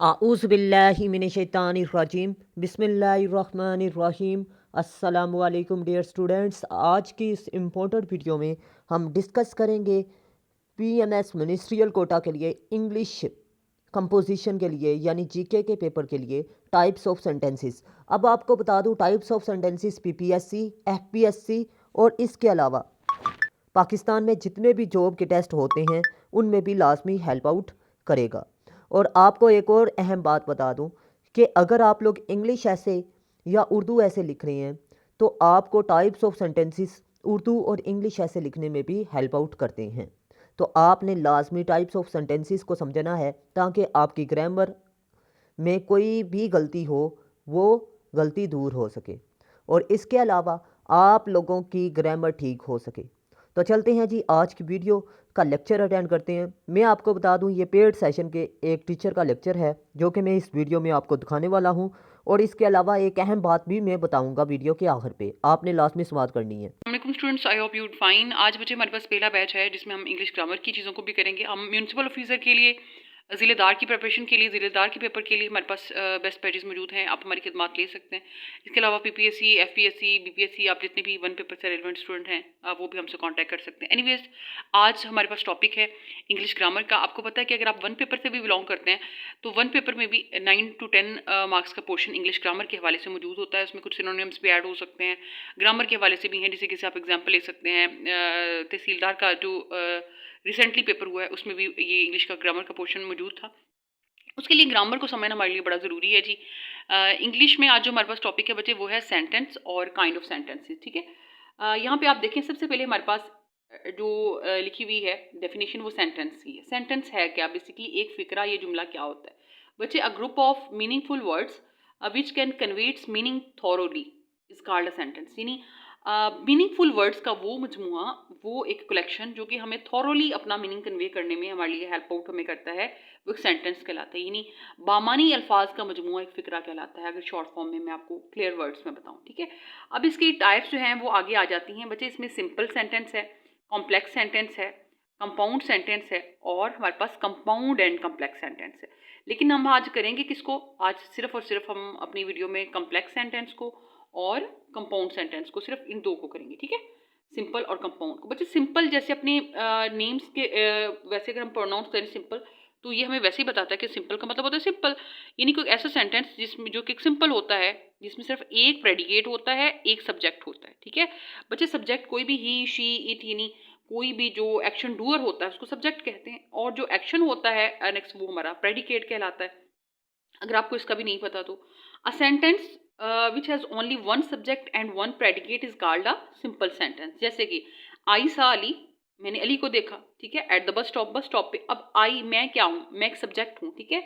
आऊज़ बिल्लाहि मिनश शैतानिर रजीम बिस्मिल्लाहिर्रहमानिर्रहीम। अस्सलामु अलैकुम डियर स्टूडेंट्स, आज की इस इम्पोर्टेंट वीडियो में हम डिस्कस करेंगे पीएमएस मिनिस्ट्रियल कोटा के लिए इंग्लिश कंपोजिशन के लिए यानी जीके के पेपर के लिए टाइप्स ऑफ सेंटेंसेस। अब आपको बता दूं types of sentences PPSC, FPSC और इसके अलावा पाकिस्तान में जितने भी जॉब के टेस्ट होते हैं उनमें भी लाजमी हेल्प आउट करेगा। और आपको एक और अहम बात बता दूं कि अगर आप लोग इंग्लिश ऐसे या उर्दू ऐसे लिख रहे हैं तो आपको टाइप्स ऑफ सेंटेंसेस उर्दू और इंग्लिश ऐसे लिखने में भी हेल्प आउट करते हैं। तो आपने लाजमी टाइप्स ऑफ सेंटेंसेस को समझना है ताकि आपकी ग्रामर में कोई भी गलती हो वो गलती दूर हो सके और इसके अलावा आप लोगों की ग्रामर ठीक हो सके। तो चलते हैं जी, आज की वीडियो का लेक्चर अटेंड करते हैं। मैं आपको बता दूं ये पेड सेशन के एक टीचर का लेक्चर है जो कि मैं इस वीडियो में आपको दिखाने वाला हूं। और इसके अलावा एक अहम बात भी मैं बताऊंगा वीडियो के आखिर पे, आपने लाजमी समाप्त करनी है। Students, I hope you fine. आज बच्चे हमारे पास पहला बैच है जिसमें हम इंग्लिश ग्रामर की चीज़ों को भी करेंगे। हम म्यूनसिपल ऑफिसर के लिए ज़िलेदार की प्रिपरेशन के लिए, ज़िलेदार के पेपर के लिए हमारे पास बेस्ट बैचेस मौजूद हैं। आप हमारी खिदमत ले सकते हैं। इसके अलावा पीपीएससी, एफपीएससी, बीपीएससी, आप जितने भी वन पेपर से रेलिवेंट स्टूडेंट हैं वो भी हमसे कांटेक्ट कर सकते हैं। एनीवेज, आज हमारे पास टॉपिक है इंग्लिश ग्रामर का। आपको पता है कि अगर आप वन पेपर से भी बिलोंग करते हैं तो वन पेपर में भी 9 to 10 मार्क्स का पोर्शन इंग्लिश ग्रामर के हवाले से मौजूद होता है। उसमें कुछ सिनोनिम्स भी ऐड हो सकते हैं, ग्रामर के हवाले से भी हैं। जैसे कि आप एग्जाम्पल ले सकते हैं, तहसीलदार का जो रिसेंटली पेपर हुआ है उसमें भी ये इंग्लिश का ग्रामर का पोर्शन मौजूद था। उसके लिए ग्रामर को समझना हमारे लिए बड़ा ज़रूरी है जी। इंग्लिश में आज जो हमारे पास टॉपिक है बच्चे वो है सेंटेंस और काइंड ऑफ सेंटेंसेस। ठीक है, यहाँ पे आप देखें सबसे पहले हमारे पास जो लिखी हुई है डेफिनेशन वो सेंटेंस की है। सेंटेंस है क्या? बेसिकली एक फिक्रा, ये जुमला क्या होता है बच्चे? अ group of meaningful words which can convey it's meaning thoroughly is called a sentence. यानी मीनिंगफुल वर्ड्स का वो मजमुआ, वो एक कलेक्शन जो कि हमें थॉरोली अपना मीनिंग कन्वे करने में हमारे लिए हेल्प आउट हमें करता है, वो एक सेंटेंस कहलाता है। यानी बामानी अल्फाज का मजमुआ एक फिक्रा कहलाता है, अगर शॉर्ट फॉर्म में मैं आपको क्लियर वर्ड्स में बताऊं। ठीक है, अब इसकी टाइप्स जो हैं वो आगे आ जाती हैं बच्चे। इसमें सिंपल सेंटेंस है, कॉम्प्लेक्स सेंटेंस है, कंपाउंड सेंटेंस है और हमारे पास कंपाउंड एंड कम्प्लेक्स सेंटेंस है। लेकिन हम आज करेंगे किसको? आज सिर्फ और सिर्फ हम अपनी वीडियो में कम्प्लेक्स सेंटेंस को और कंपाउंड सेंटेंस को, सिर्फ इन दो को करेंगे। ठीक है, सिंपल और कंपाउंड को। बच्चे सिंपल जैसे अपने नेम्स के वैसे अगर हम प्रोनाउंस करें सिंपल तो ये हमें वैसे ही बताता है कि सिंपल का मतलब होता है सिंपल, यानी कोई ऐसा सेंटेंस जिसमें जो कि सिंपल होता है, जिसमें सिर्फ एक प्रेडिकेट होता है, एक सब्जेक्ट होता है। ठीक है बच्चे, सब्जेक्ट कोई भी ही, शी, इट, यानी कोई भी जो एक्शन डूअर होता है उसको सब्जेक्ट कहते हैं, और जो एक्शन होता है नेक्स्ट वो हमारा प्रेडिकेट कहलाता है। अगर आपको इसका भी नहीं पता तो a sentence which has only one subject and one predicate is called a simple sentence. जैसे कि आई सा अली, मैंने अली को देखा। ठीक है, एट द बस स्टॉप पे। अब आई मैं क्या हूँ? मैं एक सब्जेक्ट हूँ। ठीक है,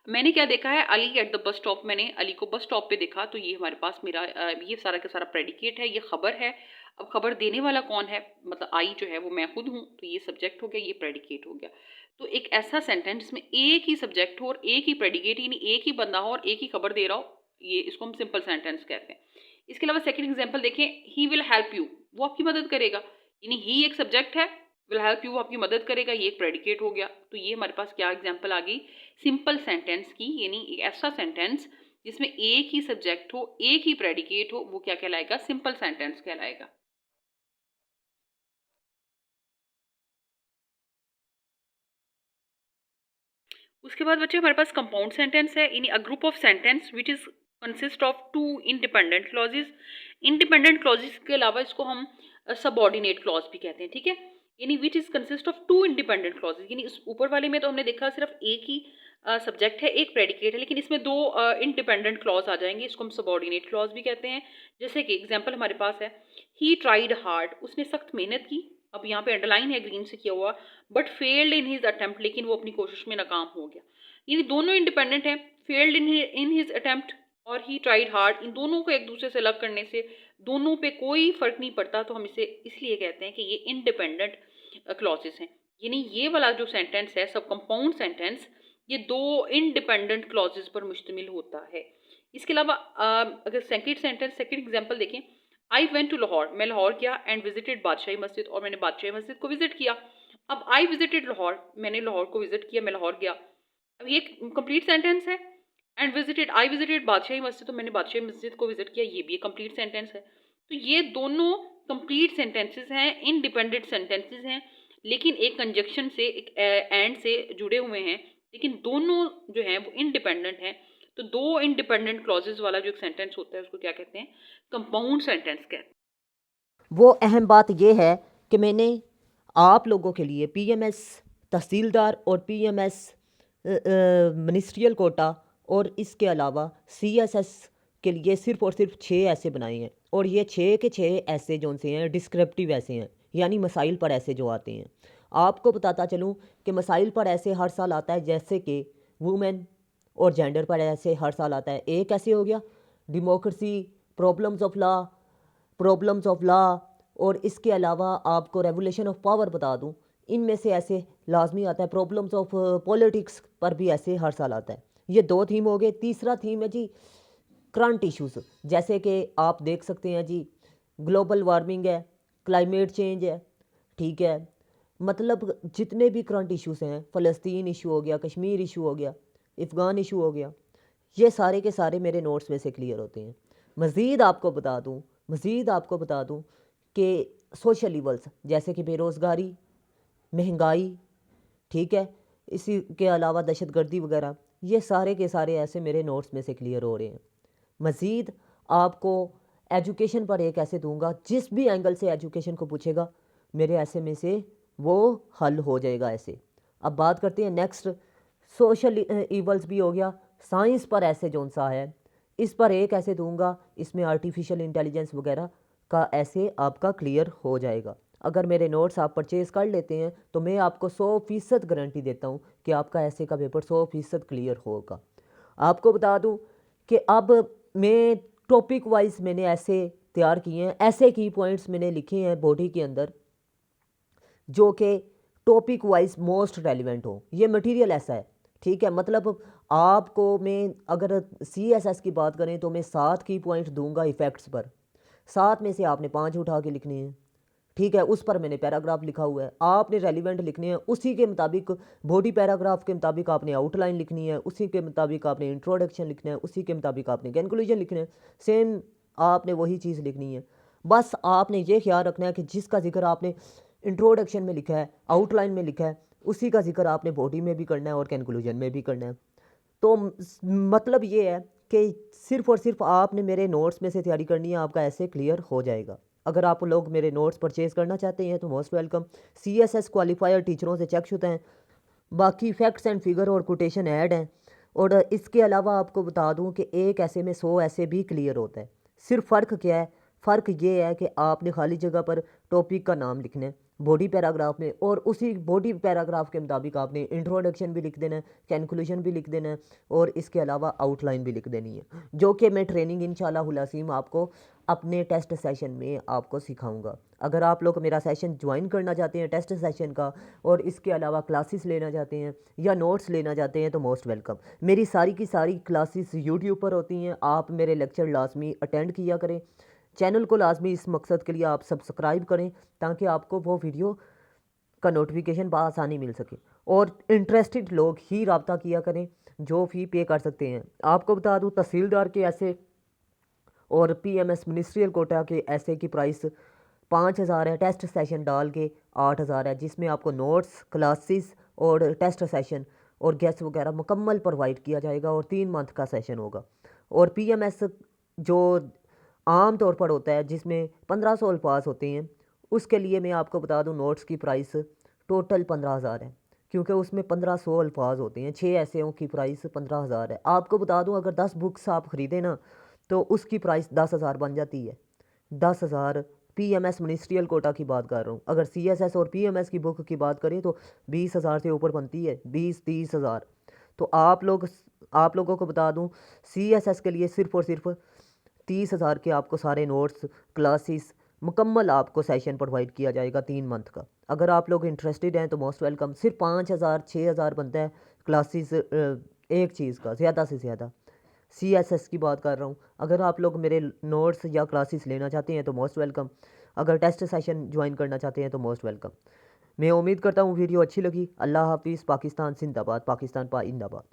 मैंने क्या देखा है? Ali at the bus stop, मैंने अली को बस स्टॉप पे देखा। तो ये हमारे पास मेरा ये सारा का सारा प्रेडिकेट है, ये खबर है। अब खबर देने वाला कौन है? मतलब आई जो है वो मैं खुद हूँ, तो ये सब्जेक्ट हो गया, ये प्रेडिकेट हो गया। तो एक ऐसा सेंटेंस जिसमें एक ही सब्जेक्ट हो और एक ही प्रेडिकेट, यानी एक ही बंदा हो और एक ही खबर दे रहा हो, ये इसको हम सिंपल सेंटेंस कहते हैं। इसके अलावा सेकंड एग्जांपल देखें, ही विल हेल्प यू, वो आपकी मदद करेगा। यानी ही एक सब्जेक्ट है, विल हेल्प यू वो आपकी मदद करेगा, ये एक प्रेडिकेट हो गया। तो ये हमारे पास क्या एग्जांपल आ गई? सिंपल सेंटेंस की। यानी एक ऐसा सेंटेंस जिसमें एक ही सब्जेक्ट हो, एक ही प्रेडिकेट हो, वो क्या कहलाएगा? सिंपल सेंटेंस कहलाएगा। उसके बाद बच्चे हमारे पास कंपाउंड सेंटेंस है, यानी a group of sentence which is consist of two independent clauses. Independent clauses के अलावा इसको हम सबऑर्डिनेट क्लॉज भी कहते हैं। ठीक है, यानी which is consist of two independent clauses. यानी इस ऊपर वाले में तो हमने देखा सिर्फ एक ही सब्जेक्ट है, एक प्रेडिकेट है, लेकिन इसमें दो इंडिपेंडेंट क्लॉज आ जाएंगे, इसको हम सबऑर्डिनेट क्लॉज भी कहते हैं। जैसे कि एग्जाम्पल हमारे पास है, ही ट्राइड हार्ड, उसने सख्त मेहनत की। अब यहाँ पे अंडरलाइन है ग्रीन से किया हुआ, but failed in his attempt, लेकिन वो अपनी कोशिश में नाकाम हो गया। ये दोनों इंडिपेंडेंट हैं, फेल्ड इन हिज अटेम्प्ट और ही ट्राइड हार्ड। इन दोनों को एक दूसरे से अलग करने से दोनों पे कोई फर्क नहीं पड़ता, तो हम इसे इसलिए कहते हैं कि ये इंडिपेंडेंट क्लॉजेस हैं। यानी ये वाला जो सेंटेंस है सब कंपाउंड सेंटेंस, ये दो इंडिपेंडेंट क्लॉजेस पर मुश्तमिल होता है। इसके अलावा अगर सेकंड सेंटेंस, सेकंड एग्जांपल देखें, आई वेंट टू लाहौर, मैं लाहौर गया, एंड विजिटेड बादशाही मस्जिद, और मैंने बादशाही मस्जिद को विजिट किया। अब आई विजिटेड लाहौर, मैंने लाहौर को विजिट किया, मैं लाहौर गया। अब ये कंप्लीट सेंटेंस है। एंड विजिटेड, आई विजिटेड बादशाही मस्जिद, तो मैंने बादशाही मस्जिद को विजिट किया, ये भी एक कंप्लीट सेंटेंस है। तो ये दोनों कंप्लीट सेंटेंसेस हैं, इंडिपेंडेंट सेंटेंसेस हैं, लेकिन एक कंजक्शन से, एक एंड से जुड़े हुए हैं, लेकिन दोनों जो हैं वो इंडिपेंडेंट हैं। तो दो इंडिपेंडेंट क्लॉजेज वाला जो एक सेंटेंस होता है उसको क्या कहते हैं? कंपाउंड सेंटेंस कहते हैं। वो अहम बात यह है कि मैंने आप लोगों के लिए पीएमएस तहसीलदार और पीएमएस मिनिस्ट्रियल कोटा और इसके अलावा सीएसएस के लिए सिर्फ और सिर्फ 6 ऐसे बनाए हैं, और ये 6 के 6 ऐसे जो से हैं डिस्क्रिप्टिव ऐसे हैं, यानी मसाइल पर ऐसे जो आते हैं। आपको बताता चलूँ कि मसाइल पर ऐसे हर साल आता है, जैसे कि वुमेन और जेंडर पर ऐसे हर साल आता है। एक ऐसे हो गया डेमोक्रेसी, प्रॉब्लम्स ऑफ लॉ, और इसके अलावा आपको रेवोल्यूशन ऑफ पावर बता दूं, इनमें से ऐसे लाजमी आता है। प्रॉब्लम्स ऑफ पॉलिटिक्स पर भी ऐसे हर साल आता है। ये 2 थीम हो गए। तीसरा थीम है जी करंट इश्यूज़, जैसे कि आप देख सकते हैं जी ग्लोबल वार्मिंग है, क्लाइमेट चेंज है, ठीक है, मतलब जितने भी करंट इश्यूज़ हैं, फ़लस्तीन इशू हो गया, कश्मीर इशू हो गया, अफ़गान इशू हो गया, ये सारे के सारे मेरे नोट्स में से क्लियर होते हैं। मज़ीद आपको बता दूं कि सोशल लीवल्स जैसे कि बेरोज़गारी, महंगाई, ठीक है, इसी के अलावा दहशतगर्दी वगैरह, ये सारे के सारे ऐसे मेरे नोट्स में से क्लियर हो रहे हैं। मज़ीद आपको एजुकेशन पर एक ऐसे दूंगा, जिस भी एंगल से एजुकेशन को पूछेगा मेरे ऐसे में से वो हल हो जाएगा ऐसे। अब बात करते हैं नेक्स्ट, सोशल ईवल्स भी हो गया। साइंस पर ऐसे जौन सा है, इस पर एक ऐसे दूंगा, इसमें आर्टिफिशियल इंटेलिजेंस वगैरह का ऐसे आपका क्लियर हो जाएगा। अगर मेरे नोट्स आप परचेज़ कर लेते हैं तो मैं आपको 100% गारंटी देता हूँ कि आपका ऐसे का पेपर 100% क्लियर होगा। आपको बता दूँ कि अब मैं टॉपिक वाइज मैंने ऐसे तैयार किए हैं, ऐसे की पॉइंट्स मैंने लिखे हैं बॉडी के अंदर जो कि टॉपिक वाइज मोस्ट रेलिवेंट हो। ये मटेरियल ऐसा है, ठीक है, मतलब आपको मैं अगर सीएसएस की बात करें तो मैं 7 की पॉइंट दूंगा इफ़ेक्ट्स पर। 7 में से आपने 5 उठा के लिखने हैं, ठीक है, उस पर मैंने पैराग्राफ लिखा हुआ है, आपने रेलिवेंट लिखने हैं उसी के मुताबिक। बॉडी पैराग्राफ के मुताबिक आपने आउटलाइन लिखनी है, उसी के मुताबिक आपने इंट्रोडक्शन लिखना है, उसी के मुताबिक आपने कंक्लूजन लिखना है, सेम आपने वही चीज़ लिखनी है। बस आपने ये ख्याल रखना है कि जिसका जिक्र आपने इंट्रोडक्शन में लिखा है, आउटलाइन में लिखा है, उसी का जिक्र आपने बॉडी में भी करना है और कंक्लूजन में भी करना है। तो मतलब ये है कि सिर्फ और सिर्फ आपने मेरे नोट्स में से तैयारी करनी है, आपका ऐसे क्लियर हो जाएगा। अगर आप लोग मेरे नोट्स परचेज़ करना चाहते हैं तो मोस्ट वेलकम। सीएसएस क्वालिफायर टीचरों से चेक शुदा हैं, बाकी फैक्ट्स एंड फिगर और कोटेशन ऐड हैं। और इसके अलावा आपको बता दूं कि एक ऐसे में 100 ऐसे भी क्लियर होता है। सिर्फ फ़र्क क्या है? फ़र्क ये है कि आपने खाली जगह पर टॉपिक का नाम लिखना है बॉडी पैराग्राफ में, और उसी बॉडी पैराग्राफ के मुताबिक आपने इंट्रोडक्शन भी लिख देना है, कंक्लूजन भी लिख देना है, और इसके अलावा आउटलाइन भी लिख देनी है, जो कि मैं ट्रेनिंग इंशाल्लाह अज़ीम आपको अपने टेस्ट सेशन में आपको सिखाऊंगा। अगर आप लोग मेरा सेशन ज्वाइन करना चाहते हैं टेस्ट सेशन का, और इसके अलावा क्लासेस लेना चाहते हैं या नोट्स लेना चाहते हैं, तो मोस्ट वेलकम। मेरी सारी की सारी क्लासेस यूट्यूब पर होती हैं, आप मेरे लेक्चर लाजमी अटेंड किया करें। चैनल को लाजमी इस मकसद के लिए आप सब्सक्राइब करें ताकि आपको वो वीडियो का नोटिफिकेशन बआसानी मिल सके, और इंटरेस्टेड लोग ही रब्ता किया करें जो फ़ी पे कर सकते हैं। आपको बता दूं तहसीलदार के ऐसे और पीएमएस मिनिस्ट्रियल कोटा के ऐसे की प्राइस 5,000 है, टेस्ट सेशन डाल के 8,000 है, जिसमें आपको नोट्स, क्लासेस और टेस्ट सेशन और गेस्ट वगैरह मुकम्मल प्रोवाइड किया जाएगा, और 3 मंथ का सेशन होगा। और पीएमएस जो आम तौर पर होता है जिसमें 1500 अल्फाज होते हैं, उसके लिए मैं आपको बता दूं नोट्स की प्राइस टोटल 15,000 है, क्योंकि उसमें 1500 अल्फाज होते हैं। 6 ऐसेयों की प्राइस 15,000 है। आपको बता दूं अगर 10 बुक्स आप ख़रीदें ना तो उसकी प्राइस 10,000 बन जाती है। 10,000 पीएमएस मिनिस्ट्रियल कोटा की बात कर रहा हूँ। अगर सीएसएस और पीएमएस की बुक की बात करें तो 20,000 से ऊपर बनती है, 20-30,000। तो आप लोगों को बता दूं सीएसएस के लिए सिर्फ और सिर्फ 30,000 के आपको सारे नोट्स, क्लासेस मुकम्मल आपको सेशन प्रोवाइड किया जाएगा 3 मंथ का। अगर आप लोग इंटरेस्टेड हैं तो मोस्ट वेलकम। सिर्फ 5,000-6,000 बनता है क्लासेस एक चीज़ का, ज़्यादा से ज़्यादा। सीएसएस की बात कर रहा हूँ। अगर आप लोग मेरे नोट्स या क्लासेस लेना चाहते हैं तो मोस्ट वेलकम। अगर टेस्ट सेशन ज्वाइन करना चाहते हैं तो मोस्ट वेलकम। मैं उम्मीद करता हूँ वीडियो अच्छी लगी। अल्लाह हाफिज़। पाकिस्तान जिंदाबाद, पाकिस्तान पाइंदाबाद।